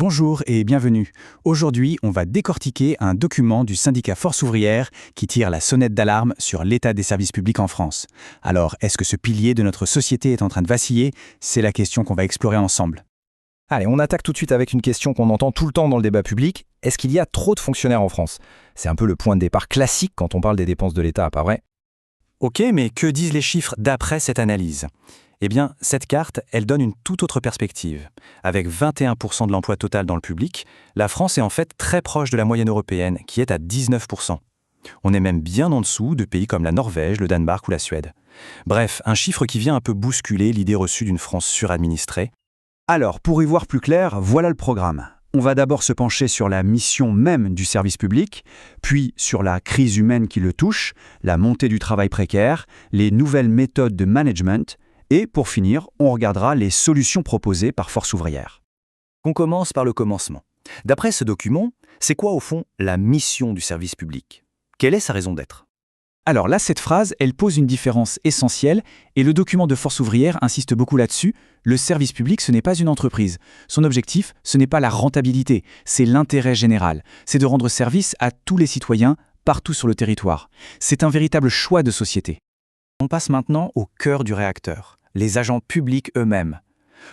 Bonjour et bienvenue. Aujourd'hui, on va décortiquer un document du syndicat Force ouvrière qui tire la sonnette d'alarme sur l'état des services publics en France. Alors, est-ce que ce pilier de notre société est en train de vaciller? C'est la question qu'on va explorer ensemble. Allez, on attaque tout de suite avec une question qu'on entend tout le temps dans le débat public. Est-ce qu'il y a trop de fonctionnaires en France? C'est un peu le point de départ classique quand on parle des dépenses de l'État, pas vrai? Ok, mais que disent les chiffres d'après cette analyse? Eh bien, cette carte, elle donne une toute autre perspective. Avec 21% de l'emploi total dans le public, la France est en fait très proche de la moyenne européenne, qui est à 19%. On est même bien en dessous de pays comme la Norvège, le Danemark ou la Suède. Bref, un chiffre qui vient un peu bousculer l'idée reçue d'une France suradministrée. Alors, pour y voir plus clair, voilà le programme. On va d'abord se pencher sur la mission même du service public, puis sur la crise humaine qui le touche, la montée du travail précaire, les nouvelles méthodes de management, et pour finir, on regardera les solutions proposées par Force ouvrière. On commence par le commencement. D'après ce document, c'est quoi au fond la mission du service public? Quelle est sa raison d'être? Alors là, cette phrase, elle pose une différence essentielle, et le document de Force ouvrière insiste beaucoup là-dessus. Le service public, ce n'est pas une entreprise. Son objectif, ce n'est pas la rentabilité, c'est l'intérêt général. C'est de rendre service à tous les citoyens, partout sur le territoire. C'est un véritable choix de société. On passe maintenant au cœur du réacteur, les agents publics eux-mêmes.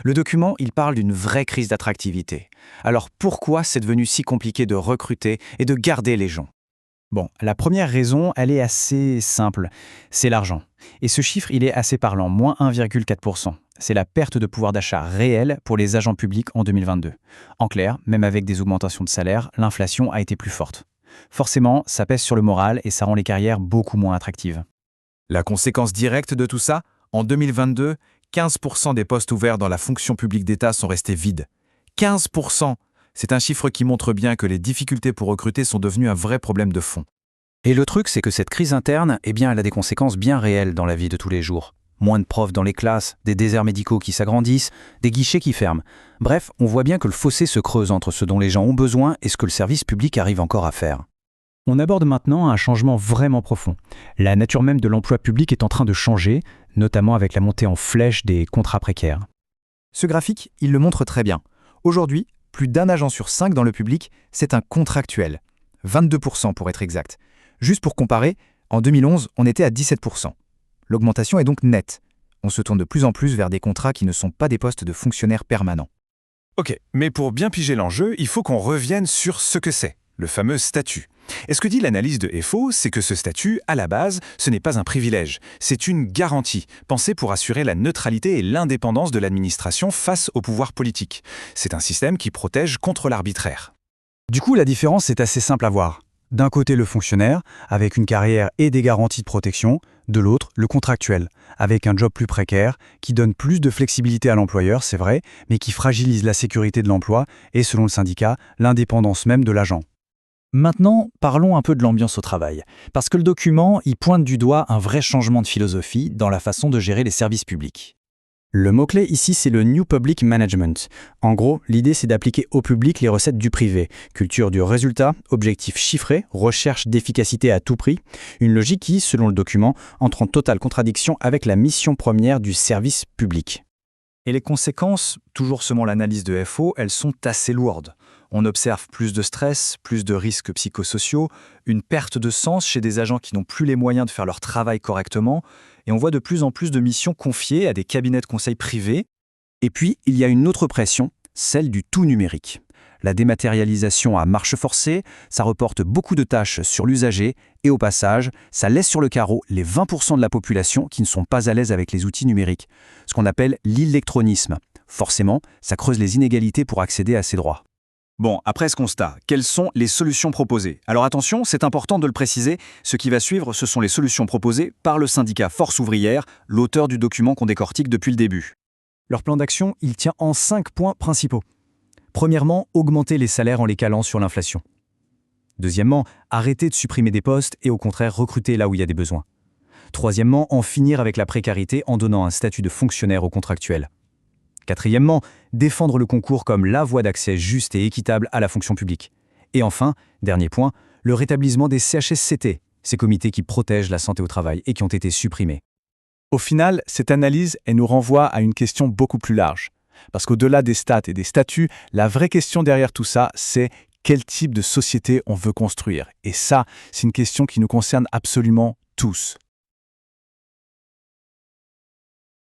Le document, il parle d'une vraie crise d'attractivité. Alors pourquoi c'est devenu si compliqué de recruter et de garder les gens? Bon, la première raison, elle est assez simple, c'est l'argent. Et ce chiffre, il est assez parlant, moins 1,4%. C'est la perte de pouvoir d'achat réel pour les agents publics en 2022. En clair, même avec des augmentations de salaire, l'inflation a été plus forte. Forcément, ça pèse sur le moral et ça rend les carrières beaucoup moins attractives. La conséquence directe de tout ça, en 2022, 15% des postes ouverts dans la fonction publique d'État sont restés vides. 15%! C'est un chiffre qui montre bien que les difficultés pour recruter sont devenues un vrai problème de fond. Et le truc, c'est que cette crise interne, elle a des conséquences bien réelles dans la vie de tous les jours. Moins de profs dans les classes, des déserts médicaux qui s'agrandissent, des guichets qui ferment. Bref, on voit bien que le fossé se creuse entre ce dont les gens ont besoin et ce que le service public arrive encore à faire. On aborde maintenant un changement vraiment profond. La nature même de l'emploi public est en train de changer, notamment avec la montée en flèche des contrats précaires. Ce graphique, il le montre très bien. Aujourd'hui, plus d'un agent sur 5 dans le public, c'est un contractuel. 22% pour être exact. Juste pour comparer, en 2011, on était à 17%. L'augmentation est donc nette. On se tourne de plus en plus vers des contrats qui ne sont pas des postes de fonctionnaires permanents. Ok, mais pour bien piger l'enjeu, il faut qu'on revienne sur ce que c'est, le fameux statut. Et ce que dit l'analyse de FO, c'est que ce statut, à la base, ce n'est pas un privilège, c'est une garantie, pensée pour assurer la neutralité et l'indépendance de l'administration face au pouvoir politique. C'est un système qui protège contre l'arbitraire. Du coup, la différence est assez simple à voir. D'un côté, le fonctionnaire, avec une carrière et des garanties de protection, de l'autre, le contractuel, avec un job plus précaire, qui donne plus de flexibilité à l'employeur, c'est vrai, mais qui fragilise la sécurité de l'emploi et, selon le syndicat, l'indépendance même de l'agent. Maintenant, parlons un peu de l'ambiance au travail, parce que le document, il pointe du doigt un vrai changement de philosophie dans la façon de gérer les services publics. Le mot-clé ici, c'est le New Public Management. En gros, l'idée, c'est d'appliquer au public les recettes du privé. Culture du résultat, objectifs chiffrés, recherche d'efficacité à tout prix. Une logique qui, selon le document, entre en totale contradiction avec la mission première du service public. Et les conséquences, toujours selon l'analyse de FO, elles sont assez lourdes. On observe plus de stress, plus de risques psychosociaux, une perte de sens chez des agents qui n'ont plus les moyens de faire leur travail correctement, et on voit de plus en plus de missions confiées à des cabinets de conseil privés. Et puis, il y a une autre pression, celle du tout numérique. La dématérialisation à marche forcée, ça reporte beaucoup de tâches sur l'usager, et au passage, ça laisse sur le carreau les 20% de la population qui ne sont pas à l'aise avec les outils numériques, ce qu'on appelle l'électronisme. Forcément, ça creuse les inégalités pour accéder à ces droits. Bon, après ce constat, quelles sont les solutions proposées? Alors attention, c'est important de le préciser, ce qui va suivre, ce sont les solutions proposées par le syndicat Force ouvrière, l'auteur du document qu'on décortique depuis le début. Leur plan d'action, il tient en 5 points principaux. Premièrement, augmenter les salaires en les calant sur l'inflation. Deuxièmement, arrêter de supprimer des postes et au contraire recruter là où il y a des besoins. Troisièmement, en finir avec la précarité en donnant un statut de fonctionnaire aux contractuels. Quatrièmement, défendre le concours comme la voie d'accès juste et équitable à la fonction publique. Et enfin, dernier point, le rétablissement des CHSCT, ces comités qui protègent la santé au travail et qui ont été supprimés. Au final, cette analyse, elle nous renvoie à une question beaucoup plus large. Parce qu'au-delà des stats et des statuts, la vraie question derrière tout ça, c'est quel type de société on veut construire. Et ça, c'est une question qui nous concerne absolument tous.